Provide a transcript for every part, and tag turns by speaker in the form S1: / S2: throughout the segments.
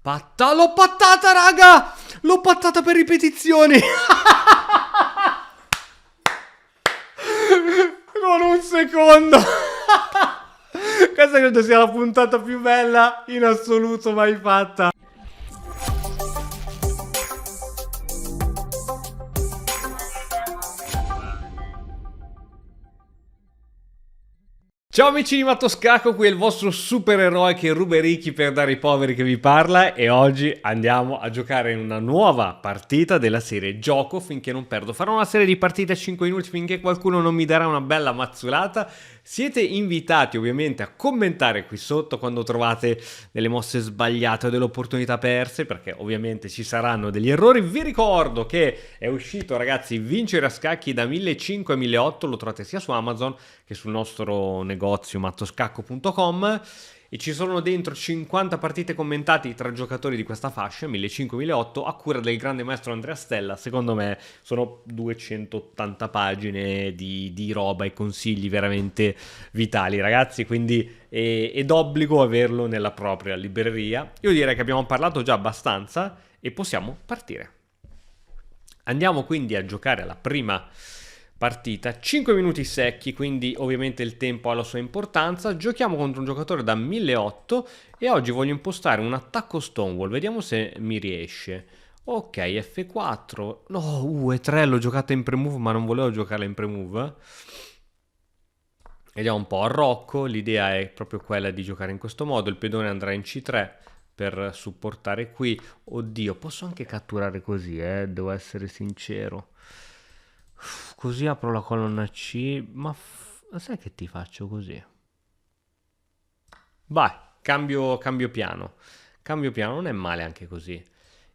S1: Patta, l'ho pattata, raga! L'ho pattata per ripetizioni! Con un secondo! Questa credo sia la puntata più bella in assoluto mai fatta. Ciao amici di Mattoscacco, qui è il vostro supereroe che ruba i ricchi per dare ai poveri che vi parla e oggi andiamo a giocare in una nuova partita della serie Gioco finché non perdo. Farò una serie di partite a 5 minuti finché qualcuno non mi darà una bella mazzolata. Siete invitati ovviamente a commentare qui sotto quando trovate delle mosse sbagliate o delle opportunità perse, perché ovviamente ci saranno degli errori. Vi ricordo che è uscito, ragazzi, Vincere a scacchi da 1500 a 1800, lo trovate sia su Amazon che sul nostro negozio mattoscacco.com e ci sono dentro 50 partite commentate tra giocatori di questa fascia 1500-1800 a cura del grande maestro Andrea Stella. Secondo me sono 280 pagine di roba e consigli veramente vitali, ragazzi, quindi è d'obbligo averlo nella propria libreria. Io direi che abbiamo parlato già abbastanza e possiamo partire. Andiamo quindi a giocare alla prima partita, 5 minuti secchi, quindi ovviamente il tempo ha la sua importanza. Giochiamo contro un giocatore da 1800 e oggi voglio impostare un attacco Stonewall, vediamo se mi riesce. Ok, F4, no, E3 l'ho giocata in pre-move ma non volevo giocarla in pre-move. Vediamo un po', a Rocco l'idea è proprio quella di giocare in questo modo, il pedone andrà in C3 per supportare qui. Oddio, posso anche catturare così, devo essere sincero. Così apro la colonna C, ma sai che ti faccio così? Vai, cambio piano. Cambio piano, non è male anche così.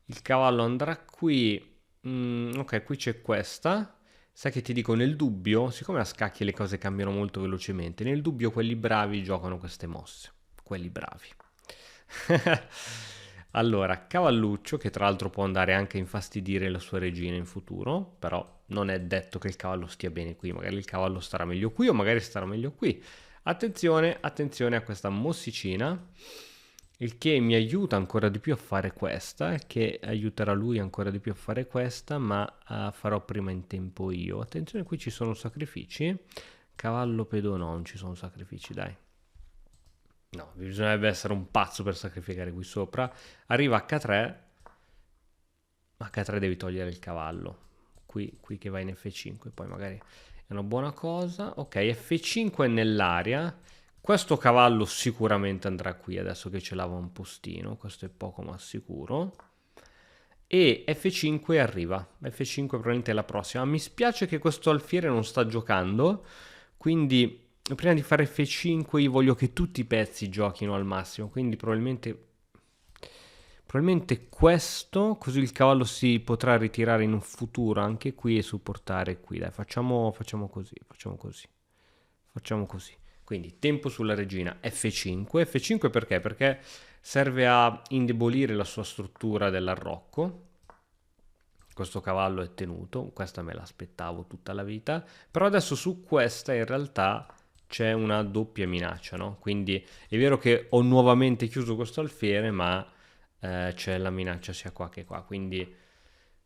S1: Il cavallo andrà qui. Ok, qui c'è questa. Sai che ti dico, nel dubbio, siccome a scacchi le cose cambiano molto velocemente, nel dubbio quelli bravi giocano queste mosse. Quelli bravi. Allora, cavalluccio, che tra l'altro può andare anche a infastidire la sua regina in futuro, però non è detto che il cavallo stia bene qui, magari il cavallo starà meglio qui o magari starà meglio qui. Attenzione, attenzione a questa mossicina, il che mi aiuta ancora di più a fare questa, il che aiuterà lui ancora di più a fare questa, ma farò prima in tempo io. Attenzione, qui ci sono sacrifici, cavallo pedone, non ci sono sacrifici, dai. No, bisognerebbe essere un pazzo per sacrificare qui sopra. Arriva H3. H3 devi togliere il cavallo. Qui che va in F5, poi magari è una buona cosa. Ok, F5 è nell'aria. Questo cavallo sicuramente andrà qui, adesso che ce l'ava un postino. Questo è poco ma sicuro. E F5 arriva. F5 probabilmente è la prossima. Mi spiace che questo alfiere non sta giocando, quindi prima di fare F5 io voglio che tutti i pezzi giochino al massimo, quindi probabilmente questo, così il cavallo si potrà ritirare in un futuro anche qui e supportare qui. Dai, facciamo così. Quindi tempo sulla regina F5. F5 perché? Perché serve a indebolire la sua struttura dell'arrocco. Questo cavallo è tenuto, questa me l'aspettavo tutta la vita, però adesso su questa in realtà c'è una doppia minaccia, no? Quindi è vero che ho nuovamente chiuso questo alfiere, ma c'è la minaccia sia qua che qua, quindi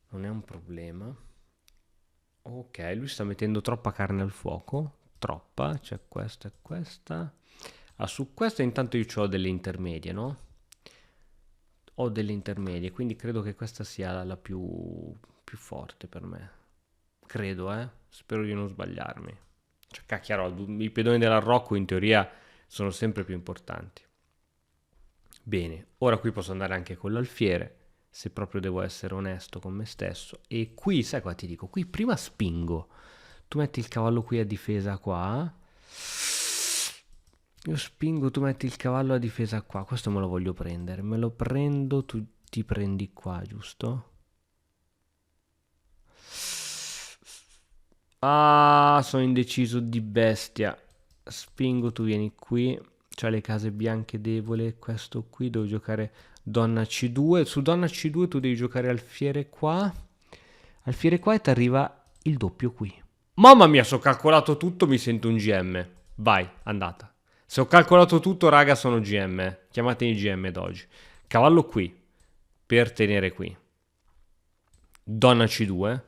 S1: non è un problema. Ok, lui sta mettendo troppa carne al fuoco, troppa, c'è questa e questa. Su questa intanto io ho delle intermedie, no? Ho delle intermedie, quindi credo che questa sia la più forte per me. Credo, spero di non sbagliarmi. Cioè, cacchiaro, i pedoni dell'arrocco in teoria sono sempre più importanti. Bene, ora qui posso andare anche con l'alfiere, se proprio devo essere onesto con me stesso. E qui, sai cosa ti dico? Qui prima spingo. Tu metti il cavallo qui a difesa qua. Io spingo, tu metti il cavallo a difesa qua. Questo me lo voglio prendere. Me lo prendo, tu ti prendi qua, giusto? Ah, sono indeciso di bestia. Spingo, tu vieni qui. C'ha le case bianche debole. Questo qui devo giocare donna C2. Su donna C2 tu devi giocare alfiere qua. Alfiere qua e ti arriva il doppio qui. Mamma mia, se ho calcolato tutto mi sento un GM. Vai, andata. Se ho calcolato tutto, raga, sono GM. Chiamatemi GM d'oggi. Cavallo qui. per tenere qui. Donna C2,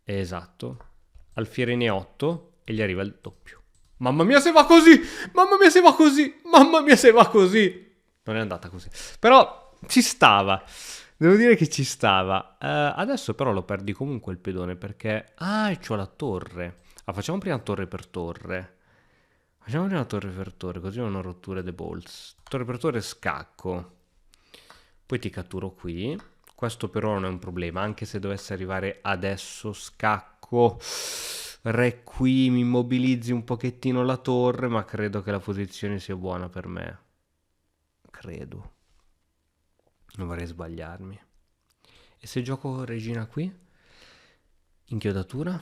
S1: esatto, alfiere in E8 e gli arriva il doppio. Mamma mia se va così, mamma mia se va così, mamma mia se va così. Non è andata così, però ci stava, devo dire che ci stava. Adesso però lo perdi comunque il pedone perché... Ah, c'ho la torre. Ah, facciamo prima torre per torre. Facciamo prima torre per torre, così non ho rotture the balls. Torre per torre scacco. Poi ti catturo qui. Questo però non è un problema, anche se dovesse arrivare adesso scacco. Re qui, mi immobilizzi un pochettino la torre, ma credo che la posizione sia buona per me. Credo. Non vorrei sbagliarmi. E se gioco regina qui? Inchiodatura?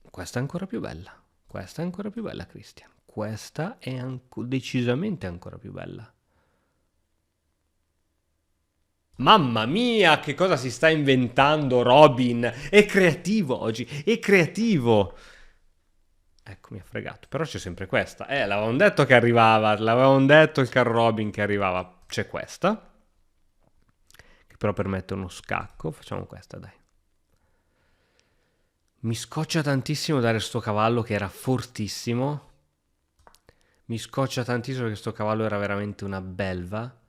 S1: Questa è ancora più bella. Questa è ancora più bella, Christian. Questa è decisamente ancora più bella. Mamma mia, che cosa si sta inventando Robin? È creativo oggi, è creativo. Ecco, mi ha fregato. Però c'è sempre questa. L'avevamo detto che arrivava. L'avevamo detto il caro Robin che arrivava. C'è questa. Che però permette uno scacco. Facciamo questa, dai. Mi scoccia tantissimo dare sto cavallo che era fortissimo. Mi scoccia tantissimo che sto cavallo era veramente una belva.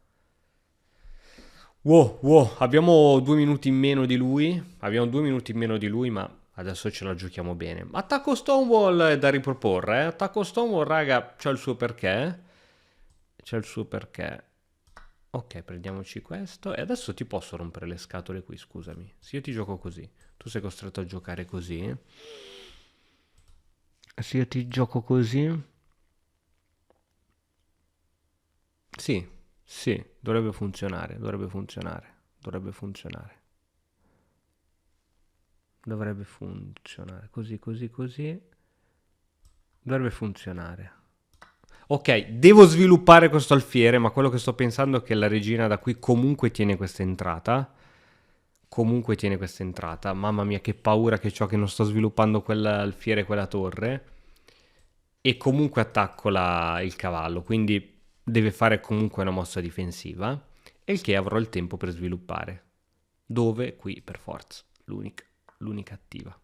S1: Wow, wow, abbiamo 2 minuti in meno di lui. Abbiamo 2 minuti in meno di lui, ma adesso ce la giochiamo bene. Attacco Stonewall è da riproporre, eh? Attacco Stonewall, raga, c'ha il suo perché. C'è il suo perché. Ok, prendiamoci questo. E adesso ti posso rompere le scatole qui, scusami. Se io ti gioco così, tu sei costretto a giocare così. Se io ti gioco così... Sì, sì, dovrebbe funzionare, dovrebbe funzionare, dovrebbe funzionare. Dovrebbe funzionare così, così, così. Dovrebbe funzionare. Ok, devo sviluppare questo alfiere, ma quello che sto pensando è che la regina da qui comunque tiene questa entrata. Comunque tiene questa entrata. Mamma mia, che paura che ho che non sto sviluppando quell'alfiere, quella torre. E comunque attacco il cavallo, quindi deve fare comunque una mossa difensiva. E il che avrò il tempo per sviluppare. Dove? Qui, per forza. L'unica attiva.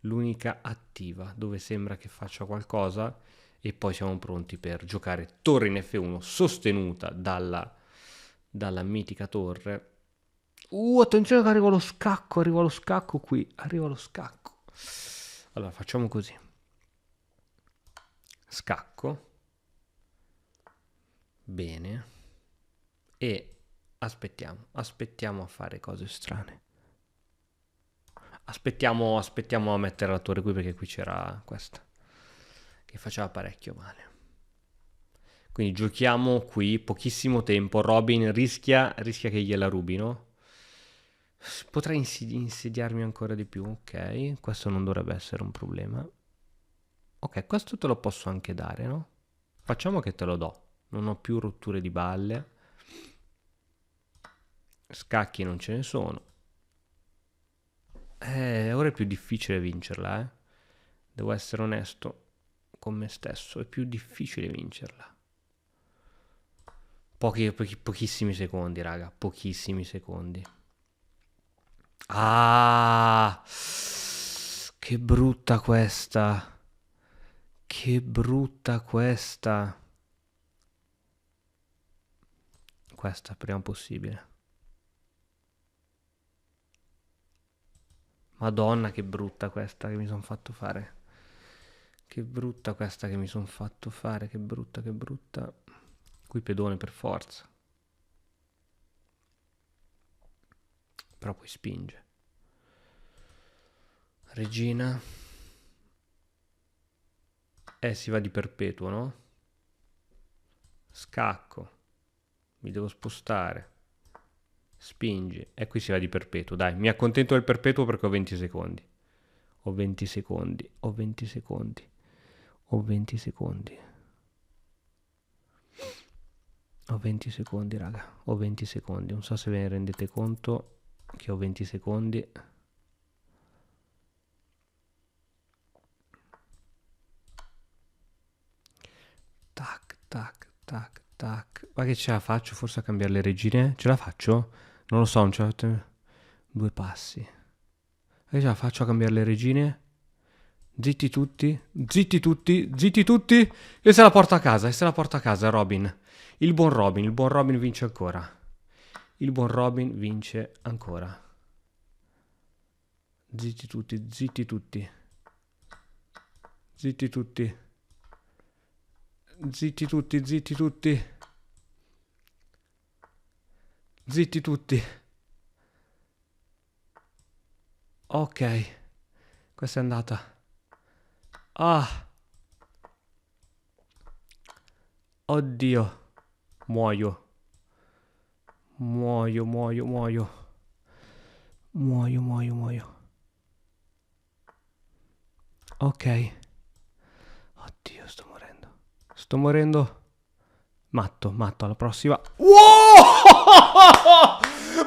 S1: L'unica attiva, dove sembra che faccia qualcosa e poi siamo pronti per giocare torre in F1 sostenuta dalla mitica torre. Attenzione che arriva lo scacco qui, arriva lo scacco. Allora, facciamo così. Scacco. Bene. E aspettiamo a fare cose strane. Aspettiamo a mettere la torre qui perché qui c'era questa che faceva parecchio male. Quindi giochiamo qui, pochissimo tempo. Robin rischia che gliela rubino. Potrei insediarmi ancora di più, ok. Questo non dovrebbe essere un problema. Ok, questo te lo posso anche dare, no? Facciamo che te lo do. Non ho più rotture di balle. Scacchi non ce ne sono. Ora è più difficile vincerla, eh. Devo essere onesto con me stesso. È più difficile vincerla. Pochissimi secondi, raga. Pochissimi secondi. Ah, che brutta questa. Che brutta questa. Questa prima possibile. Madonna, che brutta questa che mi sono fatto fare. Che brutta questa che mi sono fatto fare. Che brutta, che brutta. Qui pedone per forza. Però poi spinge. Regina. Si va di perpetuo, no? Scacco. Mi devo spostare. Spingi. E qui si va di perpetuo. Dai, mi accontento del perpetuo perché ho 20 secondi. Ho 20 secondi. Ho 20 secondi. Ho 20 secondi. Ho 20 secondi, raga. Ho 20 secondi. Non so se ve ne rendete conto che ho 20 secondi. Tac, tac, tac, Tac. Ma che ce la faccio forse a cambiare le regine? Ce la faccio? Non lo so, non ce la... 2 passi. Ma che ce la faccio a cambiare le regine? Zitti tutti, zitti tutti, zitti tutti. E se la porta a casa, e se la porta a casa Robin. Il buon Robin vince ancora. Il buon Robin vince ancora. Zitti tutti, zitti tutti. Zitti tutti. Zitti tutti, zitti tutti. Zitti tutti. Ok. Questa è andata. Ah. Oddio. Muoio. Muoio, muoio, muoio. Muoio, muoio, muoio. Ok. Oddio, sto morendo. Sto morendo. Matto, matto, alla prossima. Wow!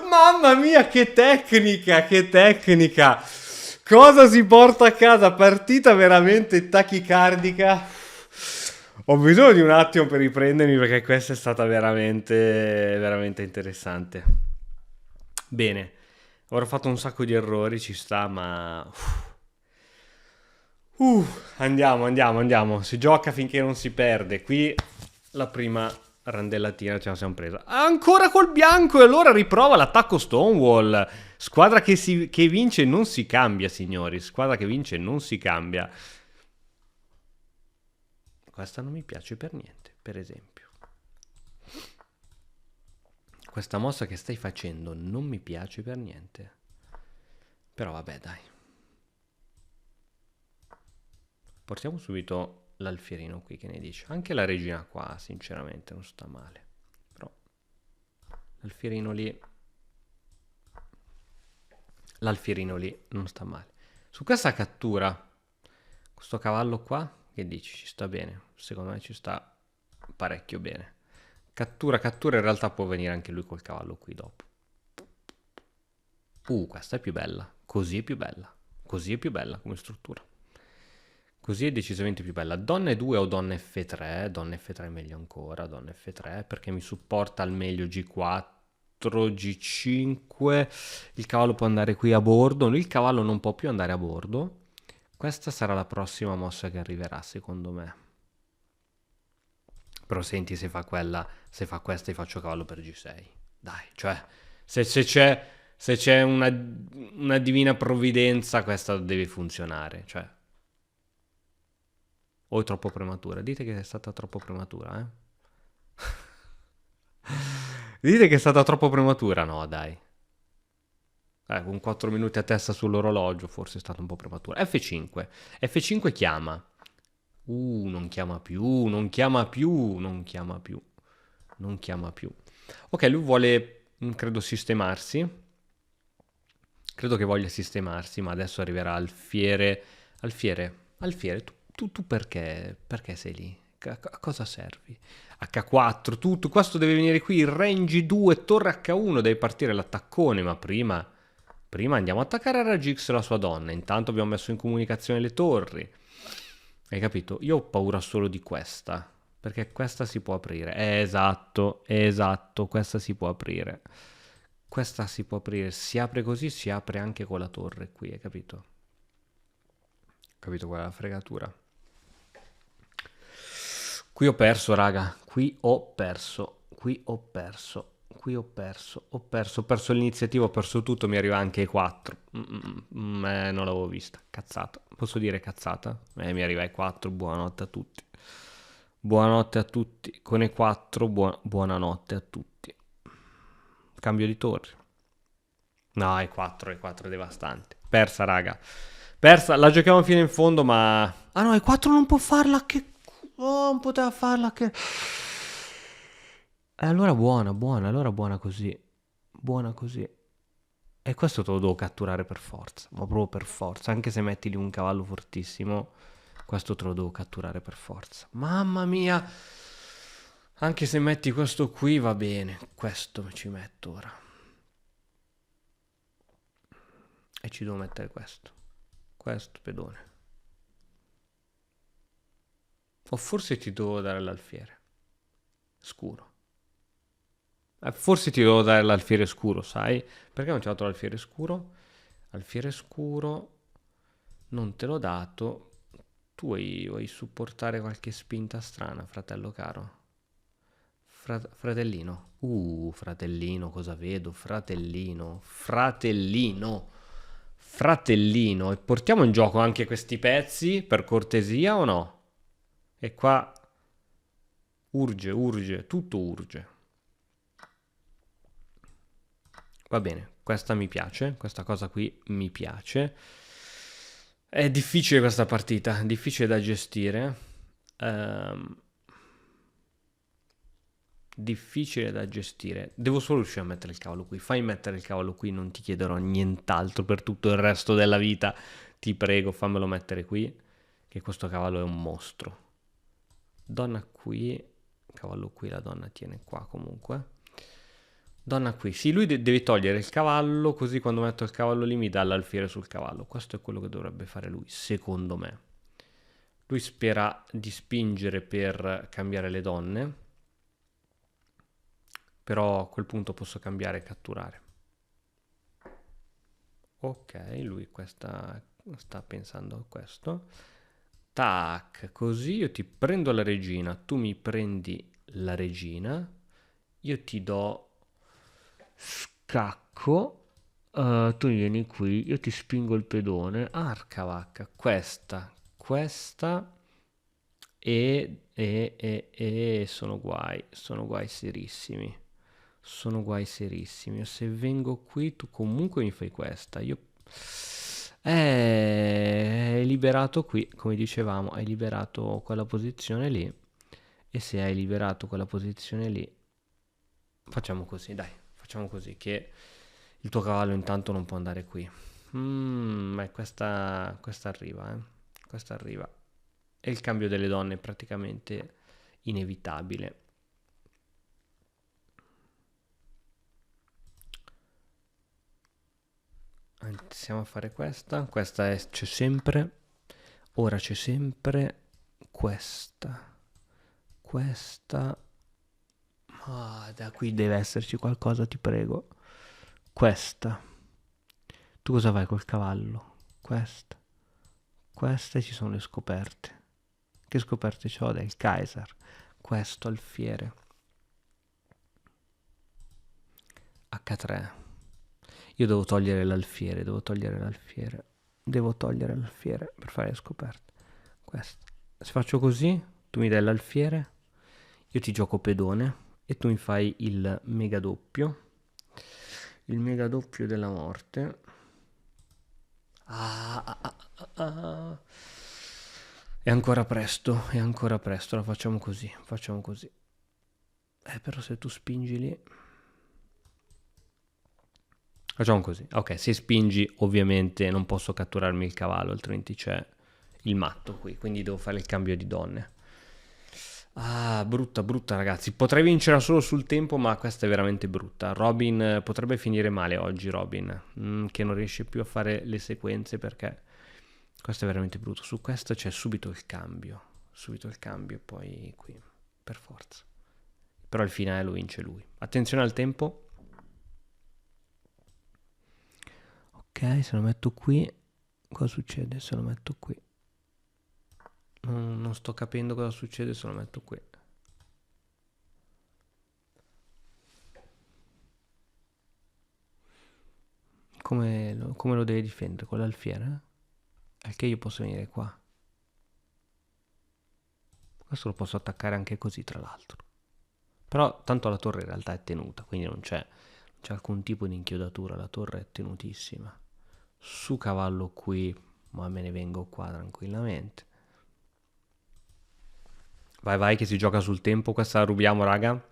S1: Mamma mia, che tecnica, che tecnica. Cosa si porta a casa? Partita veramente tachicardica. Ho bisogno di un attimo per riprendermi perché questa è stata veramente, veramente interessante. Bene, avrò fatto un sacco di errori, ci sta, ma... andiamo, andiamo, andiamo. Si gioca finché non si perde. Qui la prima randellatina ce la siamo presa. Ancora col bianco e allora riprova l'attacco Stonewall. Squadra che vince non si cambia, signori. Squadra che vince non si cambia. Questa non mi piace per niente, per esempio. Questa mossa che stai facendo non mi piace per niente. Però vabbè, dai. Portiamo subito l'alfierino qui, che ne dici? Anche la regina qua, sinceramente, non sta male. Però l'alfierino lì... L'alfierino lì non sta male. Su questa cattura, questo cavallo qua, che dici? Ci sta bene? Secondo me ci sta parecchio bene. Cattura, cattura, in realtà può venire anche lui col cavallo qui dopo. Questa è più bella. Così è più bella. Così è più bella come struttura. Così è decisamente più bella. Donna E2 o donna F3? Donna F3 è meglio ancora. Donna F3 perché mi supporta al meglio G4, G5. Il cavallo può andare qui a bordo. Il cavallo non può più andare a bordo. Questa sarà la prossima mossa che arriverà, secondo me. Però senti, se fa quella, se fa questa, io faccio cavallo per G6. Dai, cioè, se c'è una divina provvidenza, questa deve funzionare, cioè. O è troppo prematura? Dite che è stata troppo prematura, eh? Dite che è stata troppo prematura? No, dai. Con 4 minuti a testa sull'orologio, forse è stata un po' prematura. F5. F5 chiama. Non chiama più, non chiama più, non chiama più. Non chiama più. Ok, lui vuole, credo, sistemarsi. Credo che voglia sistemarsi, ma adesso arriverà Alfiere. Alfiere, Alfiere, tu perché sei lì? A cosa servi? H4, tutto, questo deve venire qui, range 2, torre H1, deve partire l'attaccone, ma prima andiamo a attaccare a Ragix e la sua donna, intanto abbiamo messo in comunicazione le torri. Hai capito? Io ho paura solo di questa, perché questa si può aprire. Esatto, esatto, questa si può aprire. Questa si può aprire, si apre così, si apre anche con la torre qui, hai capito? Capito qual è la fregatura? Qui ho perso, raga. Qui ho perso. Qui ho perso. Qui ho perso l'iniziativa, ho perso tutto, mi arriva anche ai 4. Non l'avevo vista. Cazzata. Posso dire cazzata? Mi arriva ai 4, buonanotte a tutti. Buonanotte a tutti. Con i 4, buonanotte a tutti. Cambio di torre. No, ai 4 è devastante. Persa, raga. Persa, la giochiamo fino in fondo, ma... Ah no, ai 4 non può farla, che... Oh, non poteva farla, che... allora buona, buona, allora buona così. Buona così. E questo te lo devo catturare per forza, ma proprio per forza. Anche se metti lì un cavallo fortissimo, questo te lo devo catturare per forza. Mamma mia! Anche se metti questo qui va bene. Questo ci metto ora. E ci devo mettere questo. Questo pedone. O forse ti devo dare l'alfiere. Scuro. Forse ti devo dare l'alfiere scuro, sai? Perché non ti ho dato l'alfiere scuro? Alfiere scuro, non te l'ho dato. Tu vuoi supportare qualche spinta strana, fratello caro? Fratellino. Fratellino, cosa vedo? Fratellino. Fratellino. Fratellino. E portiamo in gioco anche questi pezzi, per cortesia o no? E qua urge, tutto urge. Va bene, questa mi piace, questa cosa qui mi piace. È difficile questa partita, difficile da gestire. Difficile da gestire. Devo solo riuscire a mettere il cavallo qui. Fai mettere il cavallo qui, non ti chiederò nient'altro per tutto il resto della vita. Ti prego, fammelo mettere qui, che questo cavallo è un mostro. Donna qui, cavallo qui, la donna tiene qua comunque. Donna qui, sì, lui deve togliere il cavallo, così quando metto il cavallo lì mi dà l'alfiere sul cavallo. Questo è quello che dovrebbe fare lui, secondo me. Lui spera di spingere per cambiare le donne, però a quel punto posso cambiare e catturare. Ok, lui sta pensando a questo. Tac, così io ti prendo la regina, tu mi prendi la regina, io ti do scacco, tu vieni qui, io ti spingo il pedone, arca vacca, questa e sono guai serissimi. Sono guai serissimi. Se vengo qui, tu comunque mi fai questa. Io. Hai liberato qui, come dicevamo, hai liberato quella posizione lì. E se hai liberato quella posizione lì, facciamo così, dai, facciamo così, che il tuo cavallo intanto non può andare qui. Questa arriva, Questa arriva. E il cambio delle donne è praticamente inevitabile. Iniziamo a fare questa. C'è sempre. Ora c'è sempre questa. Da qui deve esserci qualcosa, ti prego. Questa. Tu cosa fai col cavallo? Questa. Queste ci sono le scoperte. Che scoperte c'ho del Kaiser? Questo alfiere. H3. Io devo togliere l'alfiere per fare le scoperte. Questo. Se faccio così, tu mi dai l'alfiere, io ti gioco pedone e tu mi fai il mega doppio della morte. È ancora presto, la facciamo così. Però se tu spingi lì. Facciamo così. Ok, se spingi ovviamente non posso catturarmi il cavallo, altrimenti c'è il matto qui, quindi devo fare il cambio di donne. Brutta ragazzi. Potrei vincere solo sul tempo, ma questa è veramente brutta. Robin potrebbe finire male oggi, Robin, che non riesce più a fare le sequenze perché questo è veramente brutto. Su questo c'è subito il cambio e poi qui, per forza. Però il finale lo vince lui. Attenzione al tempo. Ok, se lo metto qui, cosa succede se lo metto qui? Non sto capendo cosa succede se lo metto qui. Come lo devi difendere? Con l'alfiere? Perché io posso venire qua. Questo lo posso attaccare anche così, tra l'altro. Però tanto la torre in realtà è tenuta, quindi non c'è alcun tipo di inchiodatura, la torre è tenutissima. Su cavallo qui, ma me ne vengo qua tranquillamente. Vai che si gioca sul tempo, questa la rubiamo raga.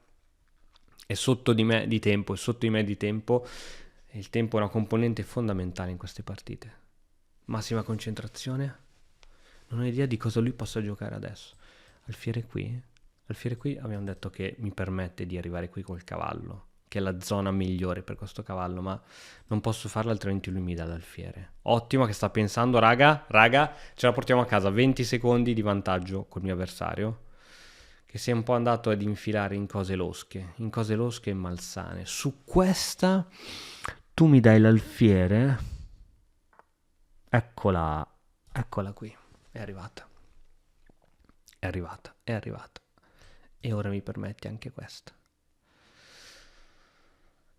S1: È sotto di me di tempo, e il tempo è una componente fondamentale in queste partite. Massima concentrazione. Non ho idea di cosa lui possa giocare adesso. Alfiere qui abbiamo detto che mi permette di arrivare qui col cavallo, che è la zona migliore per questo cavallo, ma non posso farlo altrimenti lui mi dà l'alfiere. Ottimo che sta pensando, raga, ce la portiamo a casa, 20 secondi di vantaggio col mio avversario. che sei un po' andato ad infilare in cose losche e malsane. Su questa tu mi dai l'alfiere. Eccola, eccola qui, è arrivata, è arrivata, è arrivata. E ora mi permetti anche questa.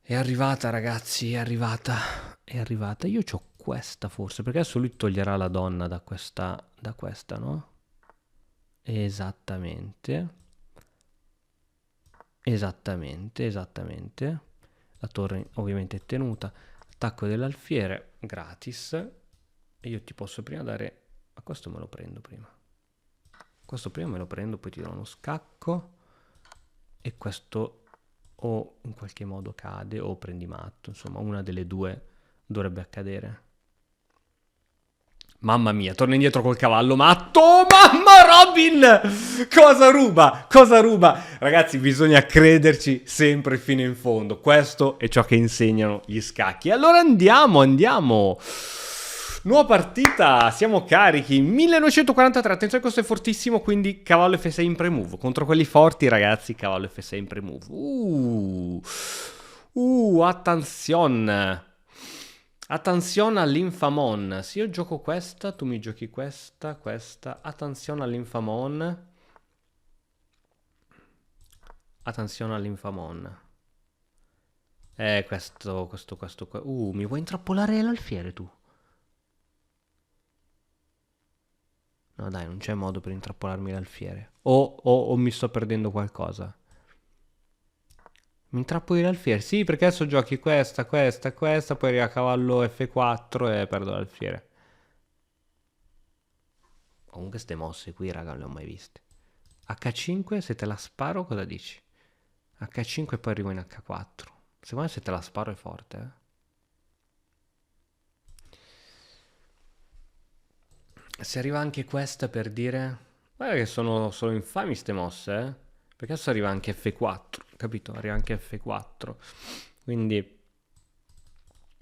S1: È arrivata, ragazzi, è arrivata, è arrivata. Io c'ho questa forse, perché adesso lui toglierà la donna da questa, no? Esattamente. Esattamente, esattamente. La torre ovviamente è tenuta. Attacco dell'alfiere, gratis. E io ti posso prima dare... Ma questo me lo prendo prima. Questo prima me lo prendo, poi ti do uno scacco. E questo o in qualche modo cade o prendi matto. Insomma, una delle due dovrebbe accadere. Mamma mia, torna indietro col cavallo matto. Mamma Robin! Cosa ruba? Cosa ruba? Ragazzi, bisogna crederci sempre fino in fondo. Questo è ciò che insegnano gli scacchi. Allora andiamo, andiamo. Nuova partita, siamo carichi. 1943, attenzione, questo è fortissimo, quindi cavallo F6 in pre-move. Contro quelli forti, ragazzi, cavallo F6 in pre-move. Attenzione. Attenzione all'infamon. Se io gioco questa, tu mi giochi questa, questa. Attenzione all'infamon. Attenzione all'infamon. Questo qua. Mi vuoi intrappolare l'alfiere tu? No dai, non c'è modo per intrappolarmi l'alfiere. O mi sto perdendo qualcosa. Mi intrappoli l'alfiere? Sì, perché adesso giochi questa, questa, questa, poi arriva cavallo F4 e perdo l'alfiere. Comunque ste mosse qui, raga, non le ho mai viste. H5, se te la sparo, cosa dici? H5 e poi arrivo in H4. Secondo me se te la sparo è forte, Se arriva anche questa per dire... Guarda che sono infami ste mosse, Perché adesso arriva anche F4, capito? Arriva anche F4. Quindi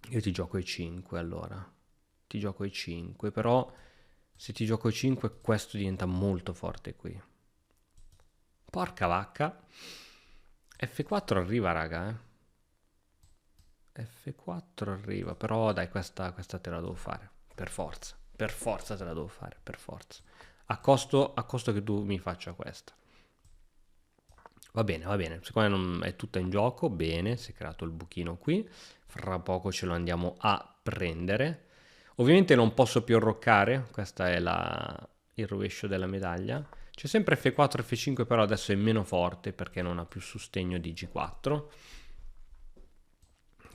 S1: io ti gioco i 5 allora. Ti gioco i 5, però se ti gioco i 5 questo diventa molto forte qui. Porca vacca. F4 arriva, raga, F4 arriva, però dai, questa te la devo fare, per forza. Per forza te la devo fare, per forza. A costo che tu mi faccia questa. Va bene, secondo me è tutta in gioco, bene, si è creato il buchino qui, fra poco ce lo andiamo a prendere. Ovviamente non posso più arroccare, questa è il rovescio della medaglia. C'è sempre F4 F5, però adesso è meno forte perché non ha più sostegno di G4.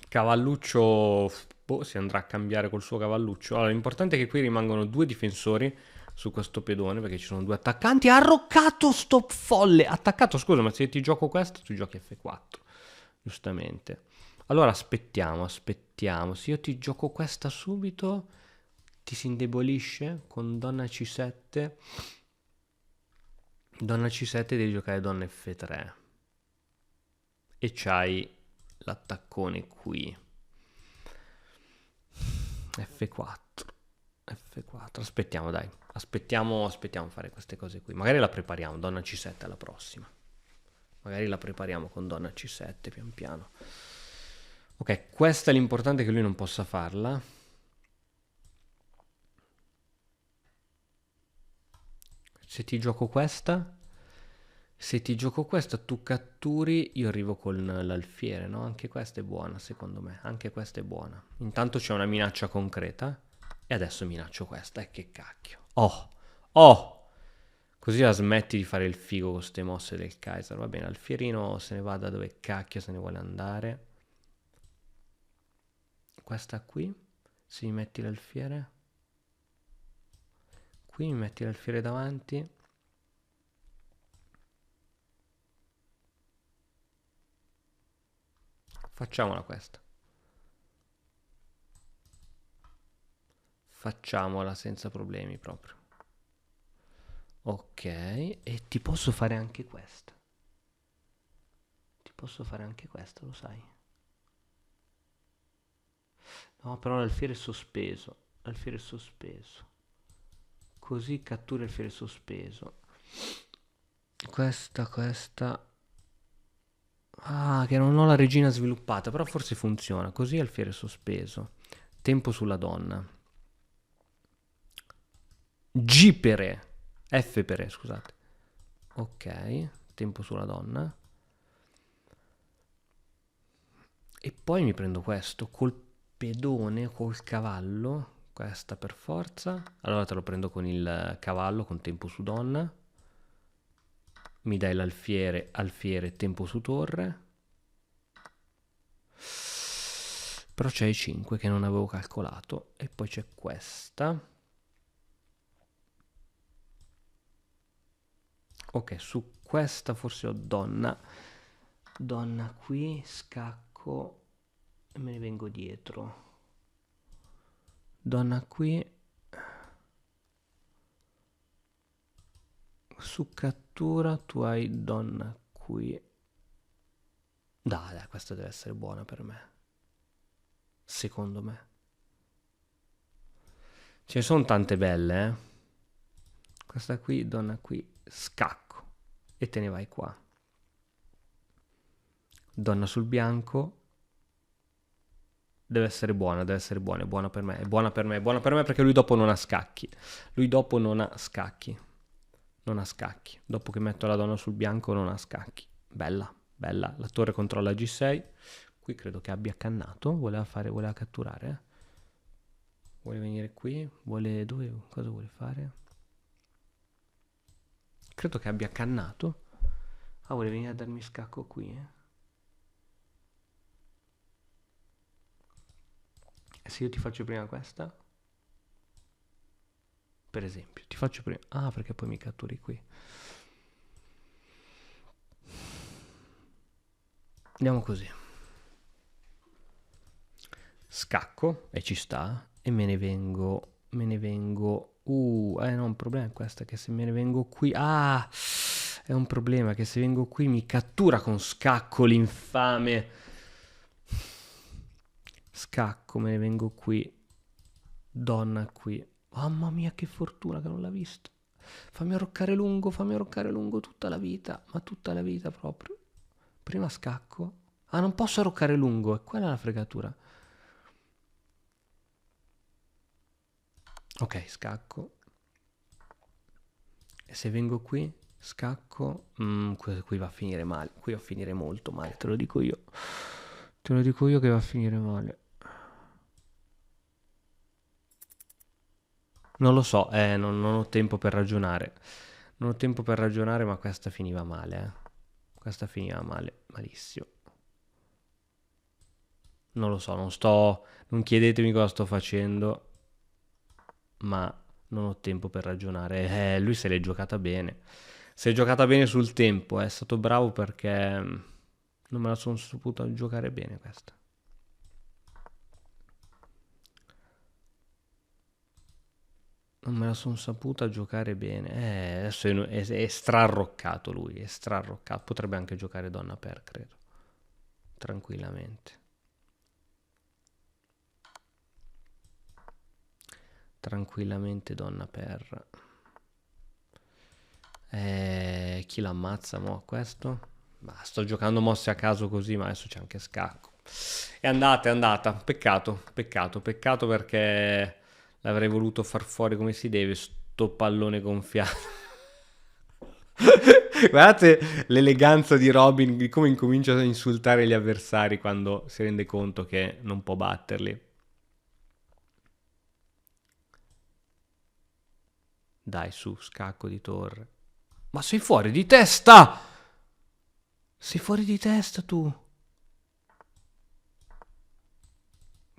S1: Cavalluccio, si andrà a cambiare col suo cavalluccio. Allora, l'importante è che qui rimangono due difensori su questo pedone, perché ci sono due attaccanti. Ha arroccato sto folle! Attaccato, scusa, ma se ti gioco questo, tu giochi F4. Giustamente. Allora, aspettiamo. Se io ti gioco questa subito, ti si indebolisce con donna C7. Donna C7 devi giocare donna F3. E c'hai l'attaccone qui. F4. Aspettiamo, dai. Aspettiamo fare queste cose qui. Magari la prepariamo, donna C7 alla prossima. Magari la prepariamo con donna C7 pian piano. Ok, questa è l'importante, che lui non possa farla. Se ti gioco questa, tu catturi, io arrivo con l'alfiere, no? Anche questa è buona, secondo me. Anche questa è buona. Intanto c'è una minaccia concreta. E adesso minaccio questa. E che cacchio. Oh! Così la smetti di fare il figo con queste mosse del Kaiser. Va bene, Alfierino se ne va da dove cacchio se ne vuole andare. Questa qui. Se mi metti l'alfiere. Qui mi metti l'alfiere davanti. Facciamola questa. Facciamola senza problemi proprio. Ok, e ti posso fare anche questa. Lo sai? No, però l'alfiere è sospeso. Così cattura il fiere sospeso. Questa. Ah, che non ho la regina sviluppata, però forse funziona. Così alfiere sospeso. Tempo sulla donna. G per E. F per E, scusate. Ok, tempo sulla donna. E poi mi prendo questo col pedone, col cavallo. Questa per forza. Allora te lo prendo con il cavallo, con tempo su donna. Mi dai l'alfiere, alfiere, tempo su torre. Però c'è i 5 che non avevo calcolato. E poi c'è questa. Ok, su questa forse ho donna. Donna qui, scacco e me ne vengo dietro. Donna qui. Su cattura tu hai donna qui. Dai, questa deve essere buona per me. Secondo me. Ce ne sono tante belle, eh. Questa qui, donna qui, scacco. E te ne vai qua. Donna sul bianco. Deve essere buona, è buona per me, è buona per me, è buona per me perché lui dopo non ha scacchi. Lui dopo non ha scacchi. Non ha scacchi. Dopo che metto la donna sul bianco non ha scacchi. Bella, bella. La torre controlla G6. Qui credo che abbia cannato. Voleva catturare. Vuole venire qui. Cosa vuole fare? Credo che abbia cannato. Ah, vuole venire a darmi scacco qui, E se io ti faccio prima questa? Per esempio, ti faccio prima. Ah, perché poi mi catturi qui. Andiamo così. Scacco e ci sta. E me ne vengo. No, un problema è questo, che se me ne vengo qui. Ah! È un problema che se vengo qui mi cattura con scacco l'infame. Scacco, me ne vengo qui. Donna qui. Mamma mia, che fortuna che non l'ha visto. Fammi arroccare lungo tutta la vita. Ma tutta la vita proprio. Prima scacco. Ah, non posso arroccare lungo, è quella la fregatura. Ok, scacco. E se vengo qui, scacco. Qui va a finire male. Qui va a finire molto male, te lo dico io. Te lo dico io che va a finire male. Non lo so, non ho tempo per ragionare. Non ho tempo per ragionare, ma questa finiva male, Questa finiva male, malissimo. Non lo so, non chiedetemi cosa sto facendo, ma non ho tempo per ragionare. Lui se l'è giocata bene. Si è giocata bene sul tempo, è stato bravo perché non me la sono saputa giocare bene questa. Non me la sono saputa giocare bene. Adesso è strarroccato lui, è strarroccato. Potrebbe anche giocare donna per, credo. Tranquillamente. Tranquillamente donna per. Chi l'ammazza mo? Questo? Ma sto giocando mosse a caso così, ma adesso c'è anche scacco. È andata. Peccato, peccato perché l'avrei voluto far fuori come si deve, sto pallone gonfiato. Guardate l'eleganza di Robin, di come incomincia a insultare gli avversari quando si rende conto che non può batterli. Dai, su, scacco di torre. Ma sei fuori di testa! Sei fuori di testa tu!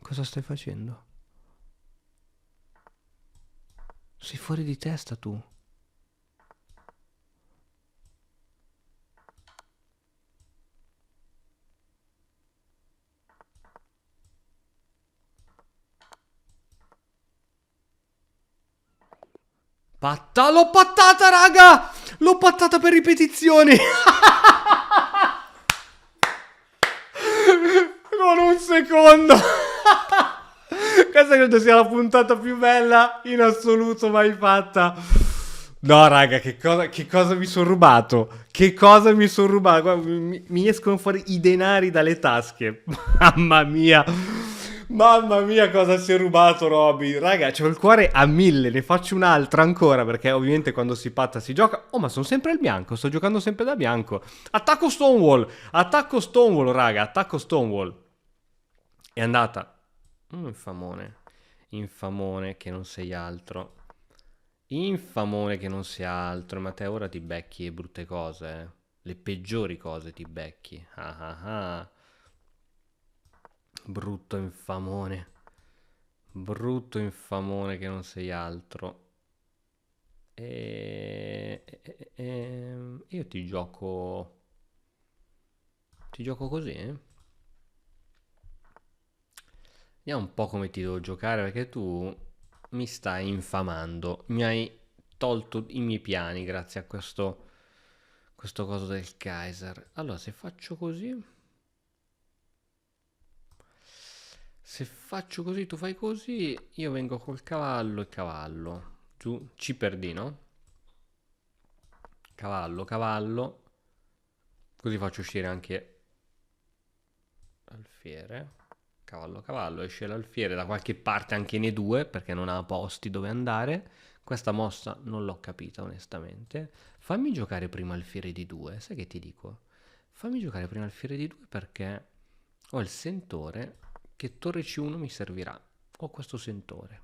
S1: Cosa stai facendo? Sei fuori di testa tu! L'ho pattata, raga! L'ho pattata per ripetizioni! Con un secondo! Questa credo sia la puntata più bella in assoluto mai fatta. No, raga, che cosa mi sono rubato? Che cosa mi sono rubato? Guarda, mi escono fuori i denari dalle tasche. Mamma mia. Mamma mia, cosa si è rubato, Robby. Raga, c'ho il cuore a 1000. Ne faccio un'altra ancora. Perché ovviamente quando si patta si gioca. Oh, ma sono sempre al bianco. Sto giocando sempre da bianco. Attacco Stonewall. Attacco Stonewall, raga. Attacco Stonewall. È andata. Infamone. Infamone che non sei altro. Infamone che non sia altro, ma te ora ti becchi le brutte cose, eh. Le peggiori cose ti becchi. Ah ah ah. Brutto infamone. Brutto infamone che non sei altro. Io ti gioco. Ti gioco così, eh? Vediamo un po' come ti devo giocare perché tu mi stai infamando. Mi hai tolto i miei piani grazie a questo coso del Kaiser. Allora, se faccio così, se faccio così, tu fai così, io vengo col cavallo e cavallo. Giù, C per D, no? Cavallo, cavallo. Così faccio uscire anche l'alfiere. Cavallo, cavallo. Esce l'alfiere da qualche parte anche nei due, perché non ha posti dove andare. Questa mossa non l'ho capita, onestamente. Fammi giocare prima alfiere di 2. Sai che ti dico? Fammi giocare prima alfiere di 2 perché ho il sentore che torre C1 mi servirà. Ho questo sentore.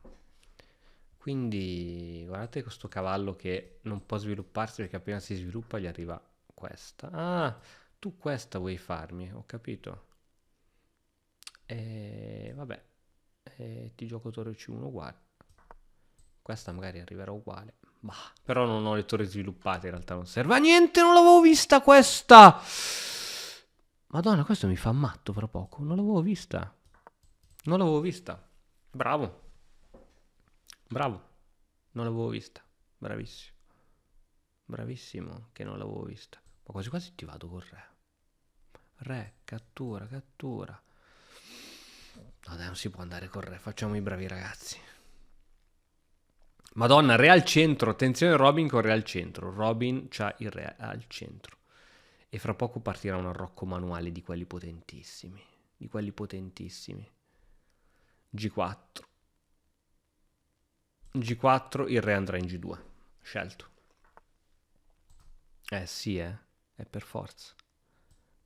S1: Quindi guardate questo cavallo che non può svilupparsi perché appena si sviluppa gli arriva questa. Ah, tu questa vuoi farmi, ho capito. E vabbè, ti gioco torre C1 uguale. Questa magari arriverà uguale. Bah, però non ho le torri sviluppate, in realtà non serve a niente, non l'avevo vista questa! Madonna, questo mi fa matto fra poco, non l'avevo vista. Non l'avevo vista. Bravo. Bravo. Non l'avevo vista. Bravissimo. Bravissimo che non l'avevo vista. Ma quasi quasi ti vado col re. Re, cattura, cattura. No dai, non si può andare col re, facciamo i bravi ragazzi. Madonna, re al centro, attenzione Robin con re al centro. Robin c'ha il re al centro. E fra poco partirà un arrocco manuale di quelli potentissimi. Di quelli potentissimi. G4. G4, il re andrà in G2. Scelto. Sì, è per forza.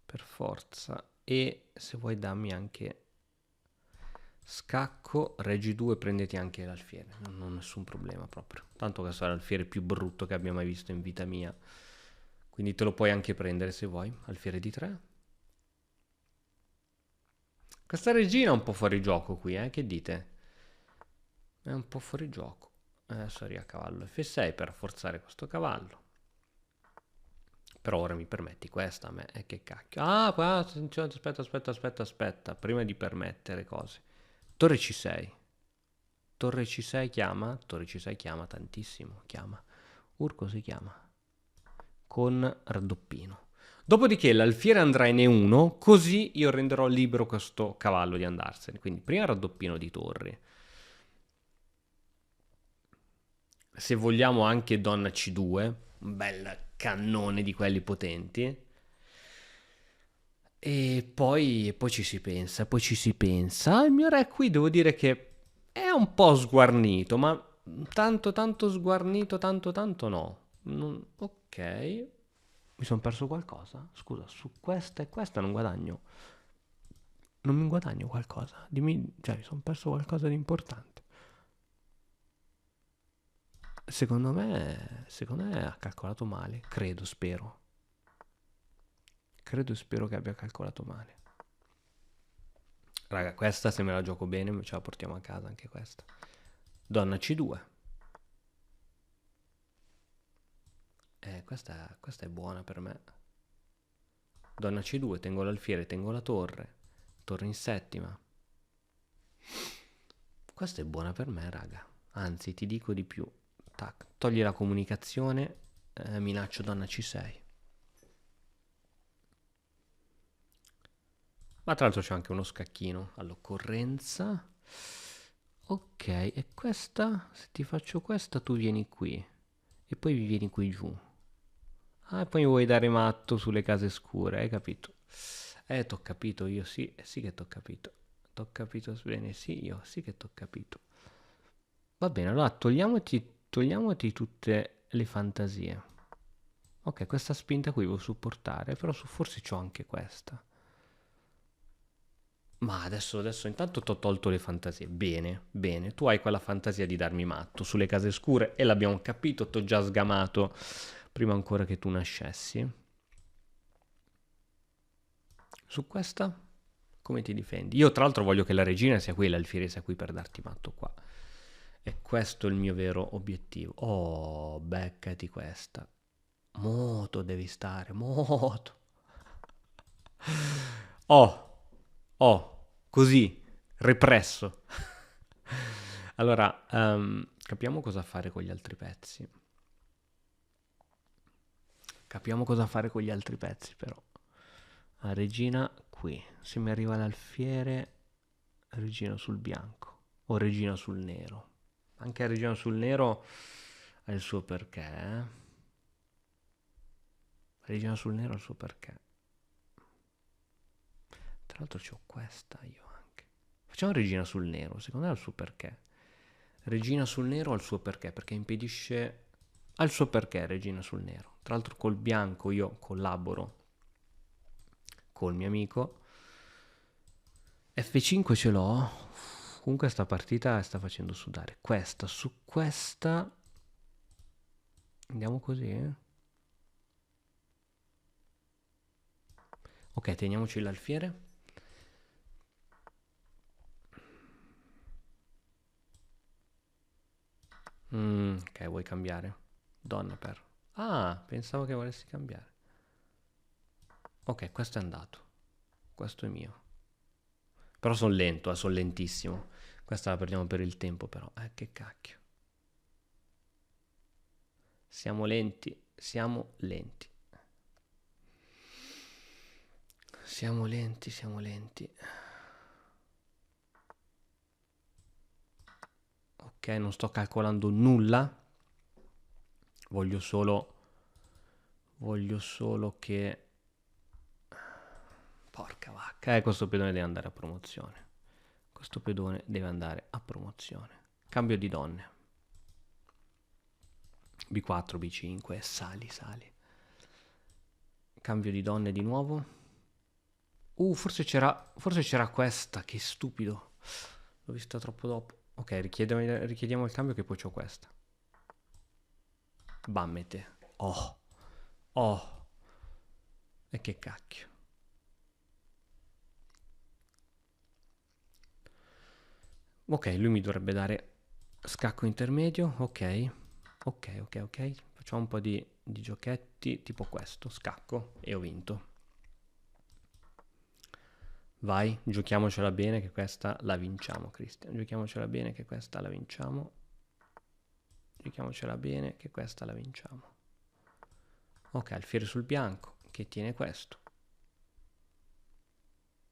S1: Per forza. E se vuoi dammi anche scacco, re G2, prendeti anche l'alfiere. Non ho nessun problema proprio. Tanto che sarà l'alfiere più brutto che abbia mai visto in vita mia. Quindi te lo puoi anche prendere se vuoi. Alfiere di 3. Questa regina è un po' fuori gioco qui, che dite? È un po' fuori gioco. Adesso a cavallo F6 per forzare questo cavallo. Però ora mi permetti questa a me, che cacchio. Ah, qua, aspetta. Prima di permettere cose. Torre C6. Torre C6 chiama? Torre C6 chiama tantissimo, chiama. Urco si chiama. Con raddoppino. Dopodiché l'alfiere andrà in E1, così io renderò libero questo cavallo di andarsene. Quindi prima raddoppino di torri. Se vogliamo anche donna C2, un bel cannone di quelli potenti. E poi ci si pensa, poi ci si pensa. Il mio re qui devo dire che è un po' sguarnito, ma tanto sguarnito, tanto no. Ok, mi sono perso qualcosa? Scusa, su questa e questa non guadagno. Non mi guadagno qualcosa. Dimmi, cioè, mi sono perso qualcosa di importante. Secondo me ha calcolato male. Credo, spero. Credo e spero che abbia calcolato male. Raga, questa se me la gioco bene ce la portiamo a casa anche questa. Donna C2. Questa è buona per me. Donna C2, tengo l'alfiere, tengo la torre. Torre in settima. Questa è buona per me, raga. Anzi, ti dico di più. Tac, togli la comunicazione, minaccio donna C6. Ma tra l'altro c'è anche uno scacchino all'occorrenza. Ok, e questa, se ti faccio questa tu vieni qui. e poi vi vieni qui giù. Ah, e poi mi vuoi dare matto sulle case scure, hai capito? T'ho capito io, sì, sì che t'ho capito. T'ho capito bene, sì, io, sì che t'ho capito. Va bene, allora togliamoti tutte le fantasie. Ok, questa spinta qui devo supportare, però forse c'ho anche questa. Ma adesso intanto ti ho tolto le fantasie. Bene, bene. Tu hai quella fantasia di darmi matto sulle case scure e l'abbiamo capito, t'ho già sgamato prima ancora che tu nascessi. Su questa, come ti difendi? Io tra l'altro voglio che la regina sia qui, l'alfiere sia qui per darti matto qua. E questo è il mio vero obiettivo. Oh, beccati questa. Moto devi stare, moto. Oh, oh, così, represso. Allora, capiamo cosa fare con gli altri pezzi. Capiamo cosa fare con gli altri pezzi, però. La regina qui. Se mi arriva l'alfiere, regina sul bianco o regina sul nero. Anche regina sul nero ha il suo perché. Regina sul nero ha il suo perché. Tra l'altro c'ho questa io anche. Facciamo regina sul nero, secondo me ha il suo perché. Regina sul nero ha il suo perché, perché impedisce... Ha il suo perché regina sul nero. Tra l'altro col bianco io collaboro col mio amico. F5 ce l'ho. Comunque sta partita sta facendo sudare. Questa su questa. Andiamo così, eh? Ok, teniamoci l'alfiere. Ok, vuoi cambiare? Donna per... Ah, pensavo che volessi cambiare. Ok, questo è andato. Questo è mio. Però sono lento, sono lentissimo. Questa la perdiamo per il tempo, però. Che cacchio. Siamo lenti, siamo lenti. Siamo lenti, siamo lenti. Ok, non sto calcolando nulla. Voglio solo che... Porca vacca. Questo pedone deve andare a promozione. Questo pedone deve andare a promozione. Cambio di donne. B4, B5, sali, sali. Cambio di donne di nuovo. Forse c'era questa, che stupido. L'ho vista troppo dopo. Ok, richiediamo il cambio che poi c'ho questa. Bammete. Oh, oh. E che cacchio. Ok, lui mi dovrebbe dare scacco intermedio. Ok, ok, ok, ok. Facciamo un po' di giochetti tipo questo. Scacco e ho vinto. Vai, giochiamocela bene che questa la vinciamo, Cristian. Giochiamocela bene che questa la vinciamo. Giochiamocela bene che questa la vinciamo. Ok, alfiere sul bianco che tiene questo.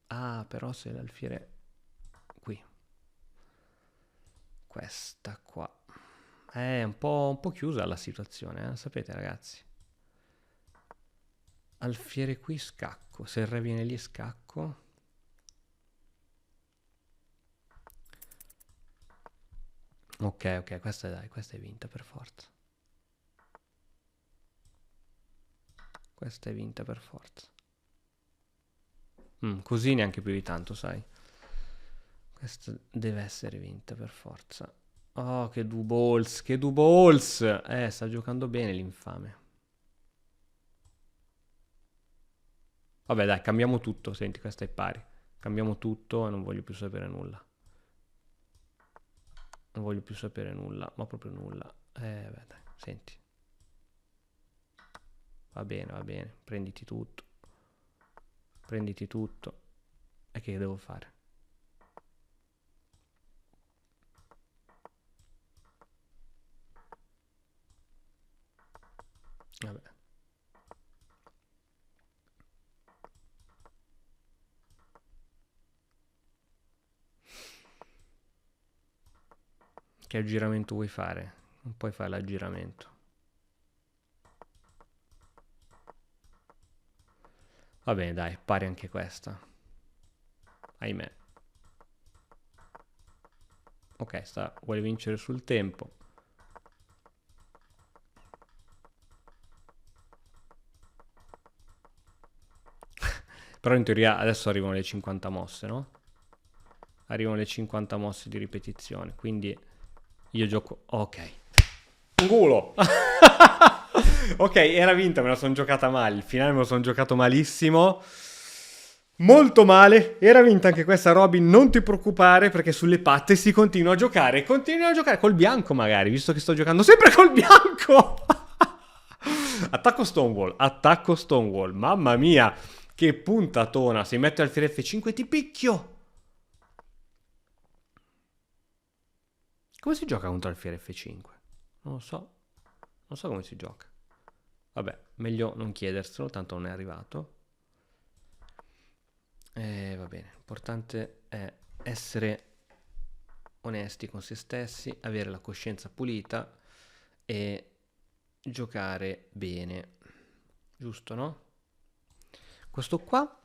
S1: Ah, però se l'alfiere qui. Questa qua. È un po' chiusa la situazione, sapete ragazzi. Alfiere qui, scacco. Se il re viene lì, scacco. Ok, ok, questa è vinta per forza. Questa è vinta per forza. Così neanche più di tanto, sai. Questa deve essere vinta per forza. Oh, che due balls, che due balls! Sta giocando bene l'infame. Vabbè, dai, cambiamo tutto. Senti, questa è pari. Cambiamo tutto e non voglio più sapere nulla. Non voglio più sapere nulla, ma proprio nulla. Beh, dai, senti. Va bene, prenditi tutto. Prenditi tutto. E che devo fare? Vabbè. Che aggiramento vuoi fare? Non puoi fare l'aggiramento. Va bene, dai, pari anche questa. Ahimè. Ok, vuole vincere sul tempo. Però in teoria adesso arrivano le 50 mosse, no? Arrivano le 50 mosse di ripetizione, quindi io gioco... Ok. Un culo! Ok, era vinta, me la sono giocata male. Il finale me lo sono giocato malissimo. Molto male. Era vinta anche questa, Robin. Non ti preoccupare perché sulle patte si continua a giocare. Continua a giocare col bianco, magari, visto che sto giocando sempre col bianco. Attacco Stonewall. Attacco Stonewall. Mamma mia, che puntatona. Se metto alfiere F5 ti picchio. Come si gioca contro alfiere F5? Non lo so. Non so come si gioca. Vabbè, meglio non chiederselo, tanto non è arrivato. Va bene, l'importante è essere onesti con se stessi, avere la coscienza pulita e giocare bene. Giusto, no? Questo qua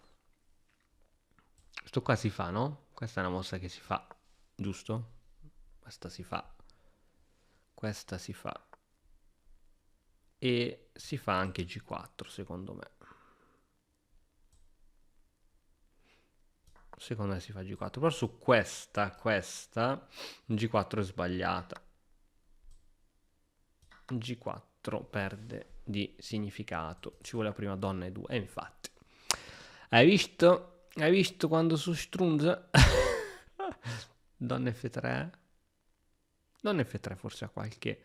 S1: si fa, no? Questa è una mossa che si fa, giusto? Questa si fa. Questa si fa. E si fa anche G4, secondo me. Secondo me si fa G4, però su questa G4 è sbagliata. G4 perde di significato. Ci vuole la prima donna e 2. E infatti. Hai visto? Hai visto quando su Strunz? Donna F3? Donna F3 forse ha qualche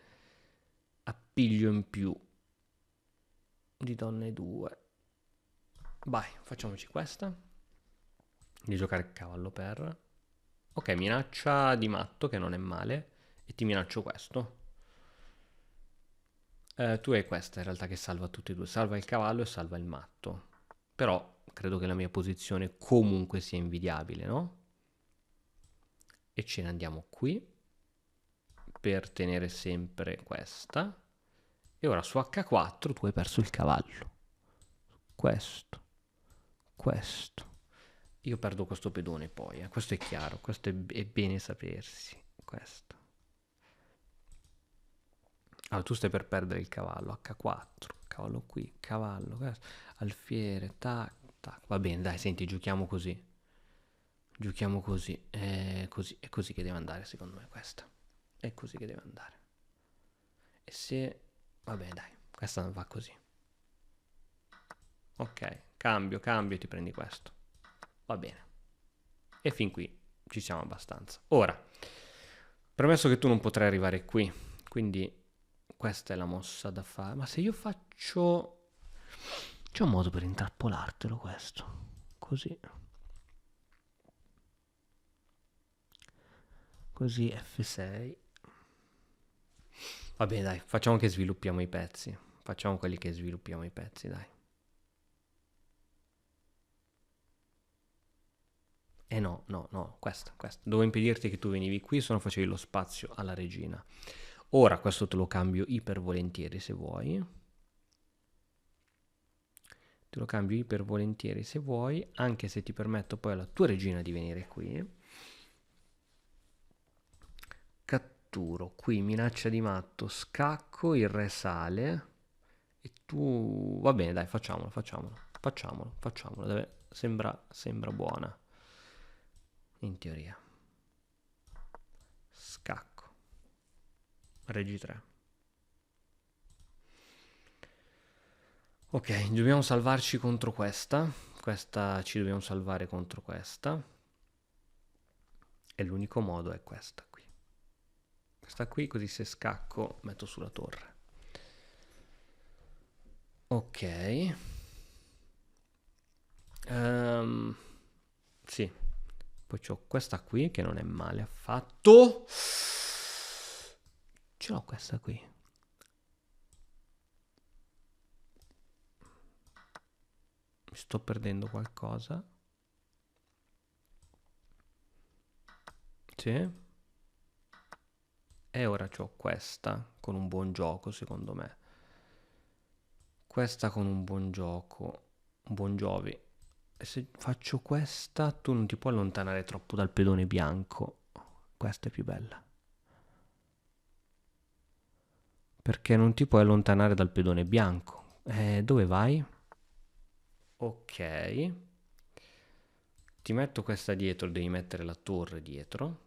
S1: appiglio in più di donna e 2. Vai, facciamoci questa. Di giocare cavallo per. Ok, minaccia di matto che non è male. E ti minaccio questo. Tu hai questa in realtà che salva tutti e due. Salva il cavallo e salva il matto. Però credo che la mia posizione comunque sia invidiabile, no? E ce ne andiamo qui. Per tenere sempre questa. E ora su H4 tu hai perso il cavallo. Questo. Questo. Io perdo questo pedone poi, questo è chiaro, questo è bene sapersi, questo. Allora, tu stai per perdere il cavallo, H4, cavallo qui, cavallo, questo, alfiere, tac, tac. Va bene, dai, senti, giochiamo così. Giochiamo così, è così che deve andare, secondo me, questa. È così che deve andare. E se... Vabbè, dai, questa non va così. Ok, cambio, e ti prendi questo. Va bene. E fin qui ci siamo abbastanza. Ora, premesso che tu non potrai arrivare qui, quindi questa è la mossa da fare. Ma se io faccio... C'è un modo per intrappolartelo questo. Così. Così F6. Va bene, dai, facciamo che sviluppiamo i pezzi. Facciamo quelli che sviluppiamo i pezzi, dai. No, questa. Devo impedirti che tu venivi qui, se no facevi lo spazio alla regina. Ora questo te lo cambio ipervolentieri se vuoi. Te lo cambio ipervolentieri se vuoi, anche se ti permetto poi alla tua regina di venire qui. Catturo, qui minaccia di matto, scacco, il re sale. E tu... Va bene, dai, facciamolo. Sembra buona. In teoria. Scacco. Regi 3. Ok, dobbiamo salvarci contro questa. Questa ci dobbiamo salvare contro questa. E l'unico modo è questa qui. Questa qui, così se scacco metto sulla torre. Ok. Sì. Poi c'ho questa qui che non è male affatto. Ce l'ho questa qui. Mi sto perdendo qualcosa. Sì. E ora c'ho questa con un buon gioco, secondo me. Questa con un buon gioco. Un buon Giovi. E se faccio questa, tu non ti puoi allontanare troppo dal pedone bianco. Questa è più bella. Perché non ti puoi allontanare dal pedone bianco. Dove vai? Ok. Ti metto questa dietro, devi mettere la torre dietro.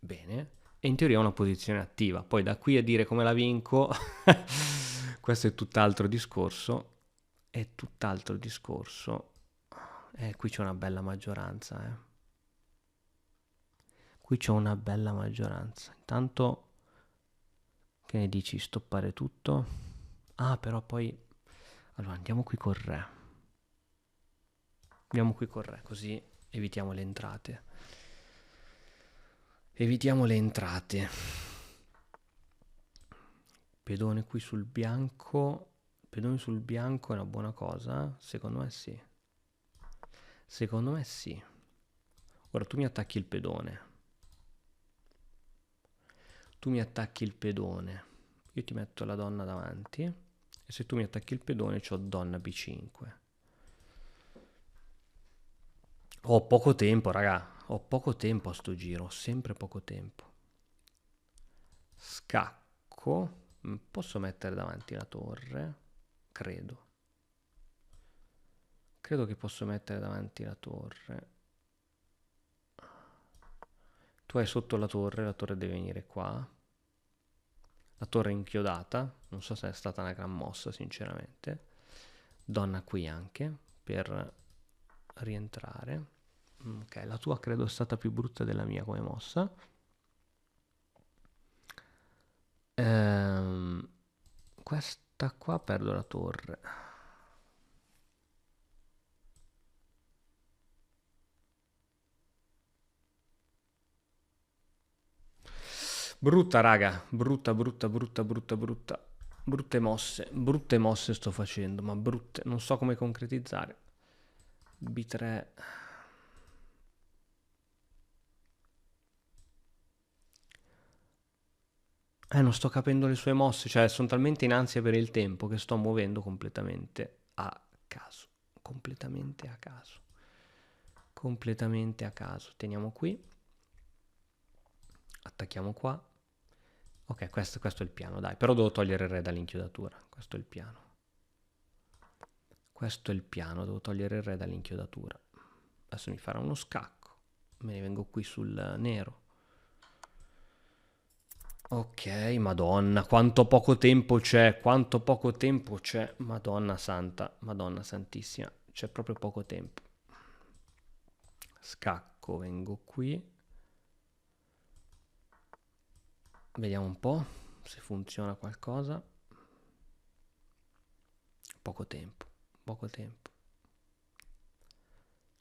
S1: Bene. E in teoria è una posizione attiva. Poi da qui a dire come la vinco, questo è tutt'altro discorso. È tutt'altro discorso. Qui c'è una bella maggioranza, Qui c'è una bella maggioranza. Intanto, che ne dici? Stoppare tutto? Ah, però poi... Allora, andiamo qui col re. Andiamo qui col re, così evitiamo le entrate. Evitiamo le entrate. Pedone qui sul bianco. Pedone sul bianco è una buona cosa? Secondo me sì. Secondo me sì. Ora tu mi attacchi il pedone. Tu mi attacchi il pedone. Io ti metto la donna davanti. E se tu mi attacchi il pedone, c'ho donna B5. Ho poco tempo, raga. Ho poco tempo a sto giro. Ho sempre poco tempo. Scacco. Posso mettere davanti la torre? Credo. Credo che posso mettere davanti la torre. Tu hai sotto la torre deve venire qua. La torre è inchiodata. Non so se è stata una gran mossa, sinceramente. Donna qui anche, per rientrare. Ok, la tua credo è stata più brutta della mia come mossa. Questa qua perdo la torre. Brutta, raga. Brutta. Brutte mosse sto facendo, ma brutte. Non so come concretizzare. B3. Non sto capendo le sue mosse, cioè sono talmente in ansia per il tempo che sto muovendo completamente a caso. Completamente a caso. Completamente a caso. Teniamo qui. Attacchiamo qua. Ok, questo è il piano, dai. Però devo togliere il re dall'inchiodatura. Questo è il piano. Questo è il piano, devo togliere il re dall'inchiodatura. Adesso mi farà uno scacco. Me ne vengo qui sul nero. Ok, madonna, quanto poco tempo c'è, quanto poco tempo c'è. Madonna santa, madonna santissima. C'è proprio poco tempo. Scacco, vengo qui. Vediamo un po' se funziona qualcosa. Poco tempo, poco tempo.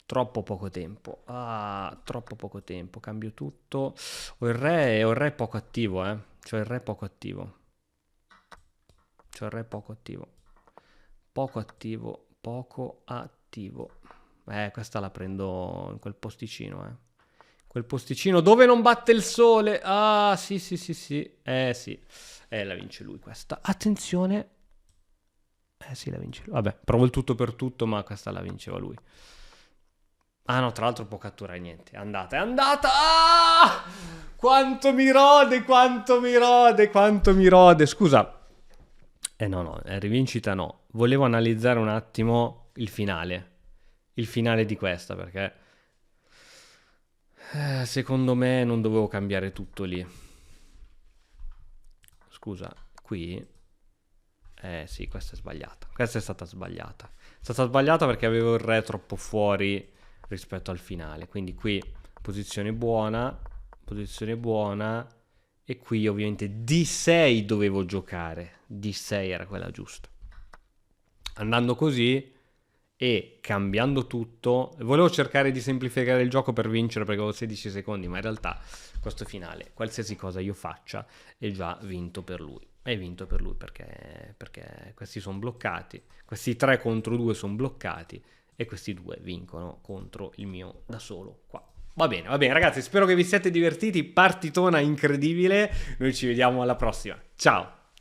S1: Troppo poco tempo. Ah, troppo poco tempo. Cambio tutto. Ho il re poco attivo, C'ho il re poco attivo. C'ho il re poco attivo. Poco attivo, poco attivo. Questa la prendo in quel posticino, Quel posticino dove non batte il sole. Ah, sì. Sì. La vince lui questa. Attenzione. Sì, la vince lui. Vabbè, provo il tutto per tutto, ma questa la vinceva lui. Ah no, tra l'altro può catturare niente. È andata. Ah! Quanto mi rode. Scusa. No, rivincita no. Volevo analizzare un attimo il finale. Il finale di questa, perché... secondo me non dovevo cambiare tutto lì. Scusa, qui... sì, questa è sbagliata. Questa è stata sbagliata. È stata sbagliata perché avevo il re troppo fuori rispetto al finale. Quindi qui posizione buona. E qui ovviamente D6 dovevo giocare. D6 era quella giusta. Andando così e cambiando tutto, volevo cercare di semplificare il gioco per vincere perché avevo 16 secondi, ma in realtà questo finale, qualsiasi cosa io faccia, è già vinto per lui. È vinto per lui perché questi sono bloccati, questi 3 contro 2 sono bloccati e questi 2 vincono contro il mio da solo qua. Va bene ragazzi, spero che vi siate divertiti, partitona incredibile, noi ci vediamo alla prossima, ciao!